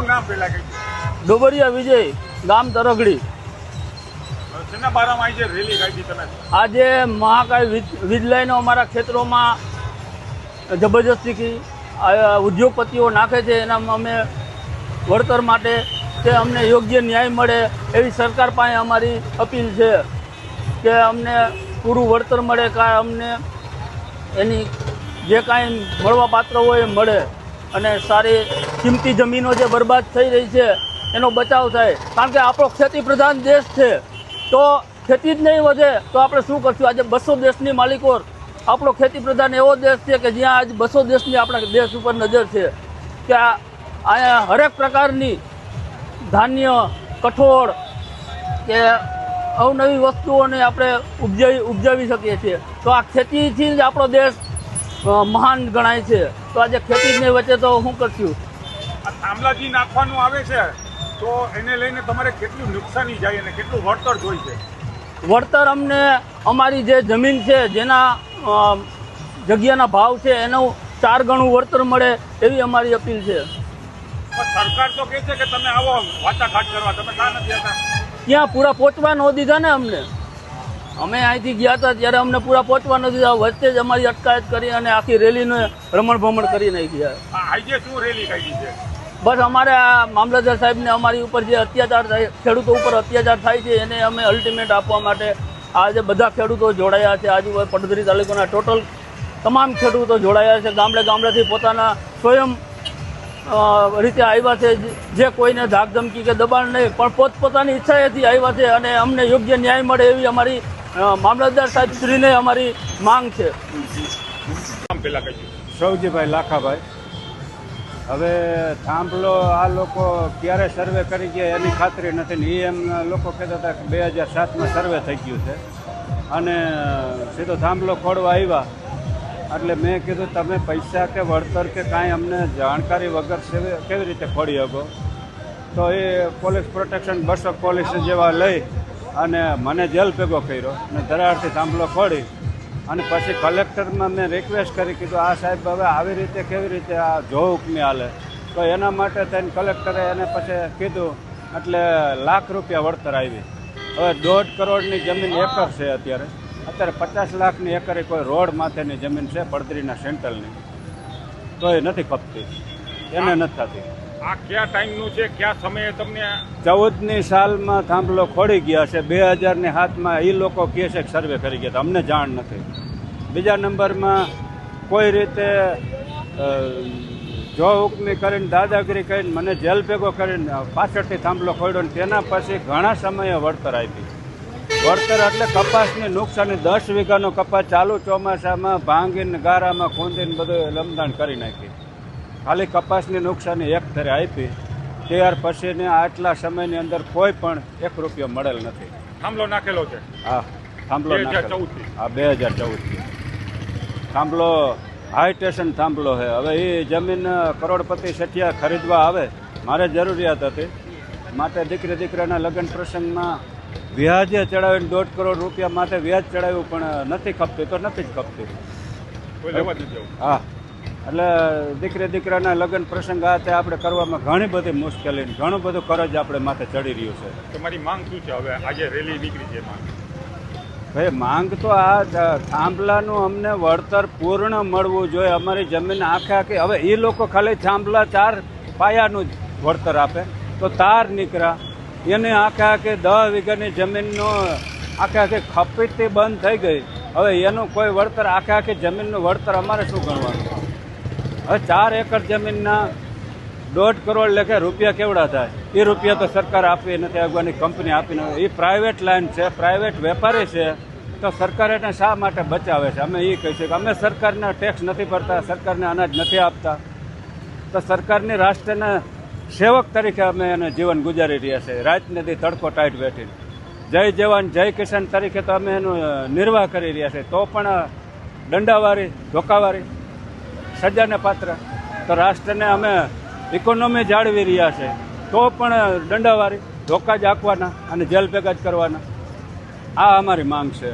તમારું નામ પહેલા કઈ? ડોબરિયા વિજય, ગામ તરગડી. શેના બારામાં આવી છે રેલી કાઢી તમે? આજે મહાકાય વીજ લાઈનો અમારા ખેતરોમાં જબરજસ્તી ઉદ્યોગપતિઓ નાખે છે, એના અમે વળતર માટે કે અમને યોગ્ય ન્યાય મળે એવી સરકાર પાસે અમારી અપીલ છે કે અમને પૂરું વળતર મળે, કાંઈ અમને એની જે કાંઈ મળવા પાત્ર હોય એ મળે અને સારી કિંમતી જમીનો જે બરબાદ થઈ રહી છે એનો બચાવ થાય. કારણ કે આપણો ખેતી પ્રધાન દેશ છે, તો ખેતી જ નહીં વધે તો આપણે શું કરશું? આજે 200 દેશની માલિકો આપણો ખેતી પ્રધાન એવો દેશ છે કે જ્યાં આજ 200 દેશની આપણા દેશ ઉપર નજર છે કે અહીંયા હરેક પ્રકારની ધાન્ય, કઠોળ કે અવનવી વસ્તુઓને આપણે ઉપજાવી શકીએ છીએ. તો આ ખેતીથી જ આપણો દેશ મહાન ગણાય છે. તો આજે ખેતીની વચ્ચે તો શું કરશું? આ થાંભલાજી નાખવાનું આવે છે તો એને લઈને તમારે કેટલું નુકસાની જાય અને કેટલું વળતર જોઈ છે? વળતર અમને અમારી જે જમીન છે, જેના જગ્યાના ભાવ છે એનું 4 ગણું વળતર મળે એવી અમારી અપીલ છે. સરકાર તો કહે છે કે તમે આવો વાટાઘાટ કરવા, તમે કાં નથી આવતા? ત્યાં પૂરા પહોંચવા ન દીધા ને અમને. અમે અહીંથી ગયા હતા ત્યારે અમને પૂરા પહોંચવા ન દીધા, વચ્ચે જ અમારી અટકાયત કરી અને આખી રેલીને રમણ ભમણ કરી નાખી. આજે શું રેલી કાઢી છે? બસ અમારે આ મામલતદાર સાહેબને અમારી ઉપર જે અત્યાચાર થાય, ખેડૂતો ઉપર અત્યાચાર થાય છે એને અમે અલ્ટિમેટ આપવા માટે આજે બધા ખેડૂતો જોડાયા છે. આજુબાજુ પડધરી તાલુકાના ટોટલ તમામ ખેડૂતો જોડાયા છે. ગામડેથી પોતાના સ્વયં રીતે આવ્યા છે, જે કોઈને ધાક ધમકી કે દબાણ નહીં પણ પોતપોતાની ઈચ્છાએથી આવ્યા છે અને અમને યોગ્ય ન્યાય મળે એવી અમારી મામલતદાર સાહેબ શ્રીને અમારી માંગ છે. સૌજીભાઈ લાખાભાઈ. હવે થાંભલો આ લોકો ક્યારે સર્વે કરી ગયા એની ખાતરી નથી ને એ એમ લોકો કહેતા હતા કે 2007માં સર્વે થઈ ગયું છે અને સીધો થાંભલો ખોડવા આવ્યા. એટલે મેં કીધું તમે પૈસા કે વળતર કે કાંઈ અમને જાણકારી વગર કેવી રીતે ખોડી શકો? તો એ પોલીસ પ્રોટેક્શન 200 પોલીસ જેવા લઈ અને મને જેલ ભેગો કર્યો અને ધરાડથી થાંભલો ખોડી અને પછી કલેક્ટરમાં મેં રિક્વેસ્ટ કરી, કીધું આ સાહેબ હવે આવી રીતે કેવી રીતે આ જો હુકમી હાલે? તો એના માટે થઈને કલેક્ટરે એને પછી કીધું એટલે લાખ રૂપિયા વળતર આવી. હવે 1.5 કરોડની જમીન એકર છે અત્યારે 50 લાખની એકરે કોઈ રોડ માથેની જમીન છે પડદરીના સેન્ટ્રલની, તો એ નથી ખપતી, એને નથી થતી. આ કયા ટાઈમનું છે, કયા સમયે તમને? 14ની સાલમાં થાંભલો ખોડી ગયા છે, 2007માં એ લોકો કહે છે કે સર્વે કરી ગયા, અમને જાણ નથી. બીજા નંબરમાં કોઈ રીતે જો હુકમી કરીને દાદાગીરી કરીને મને જેલ ભેગો કરીને પાછળથી થાંભલો ખોડ્યો ને તેના પછી ઘણા સમયે વળતર આપી. વળતર એટલે કપાસની નુકસાની 10 વીઘાનો કપાસ ચાલુ ચોમાસામાં ભાંગીને ગારામાં ખૂંદીને બધું લમદાણ કરી નાખી. ખાલી કપાસની નુકસાની એક ફેરે આપી, ત્યાર પછીને આટલા સમયની અંદર કોઈ પણ 1 રૂપિયો મળેલ નથી. થાંભલો નાખેલો છે? હા, થાંભલો નાખેલો. હા, 2014થી થાંભલો હાઈ સ્ટેશન થાંભલો છે. હવે એ જમીન કરોડપતિ શેઠિયા ખરીદવા આવે, મારે જરૂરિયાત હતી માટે દીકરાના લગ્ન પ્રસંગમાં વ્યાજે ચડાવીને 1.5 કરોડ રૂપિયા માટે વ્યાજ ચડાવ્યું પણ નથી ખપતી, તો નથી જ ખપતી. હા, એટલે દીકરાના લગ્ન પ્રસંગ આ તે આપણે કરવામાં ઘણી બધી મુશ્કેલી, ઘણું બધું કરજ આપણે માથે ચડી રહ્યું છે. તમારી માંગ શું છે? હવે આજે રેલી નીકળી છે, ભાઈ માંગ તો આ થાંભલાનું અમને વળતર પૂર્ણ મળવું જોઈએ. અમારી જમીન આખી હવે એ લોકો ખાલી થાંભલા 4 પાયાનું જ વળતર આપે તો તાર નીકળ્યા, એને આખી 10 વીઘાની જમીનનો આખી ખપતી બંધ થઈ ગઈ. હવે એનું કોઈ વળતર આખી જમીનનું વળતર અમારે શું ગણવાનું? હવે 4 એકર જમીનના 1.5 કરોડ લેખે રૂપિયા કેવડા થાય? એ રૂપિયા તો સરકાર આપી નથી, આગવાની કંપની આપી નથી. એ પ્રાઇવેટ લાઈન છે, પ્રાઇવેટ વેપારી છે, તો સરકાર એને શા માટે બચાવે છે? અમે એ કહીશું કે અમે સરકારના ટેક્સ નથી ભરતા, સરકારને અનાજ નથી આપતા, તો સરકારની રાષ્ટ્રના સેવક તરીકે અમે એને જીવન ગુજારી રહ્યા છે. રાત નથી તડકો ટાઈટ બેઠીને જય જવાન જય કિસાન તરીકે તો અમે એનું નિર્વાહ કરી રહ્યા છે. તો પણ દંડાવાળી, ધોકાવાળી, સજાને પાત્ર. તો રાષ્ટ્રને અમે ઇકોનોમી જાળવી રહ્યા છે, તો પણ દંડાવાળી, ધોકા જ આપવાના અને જેલ ભેગા જ કરવાના. આ અમારી માંગ છે.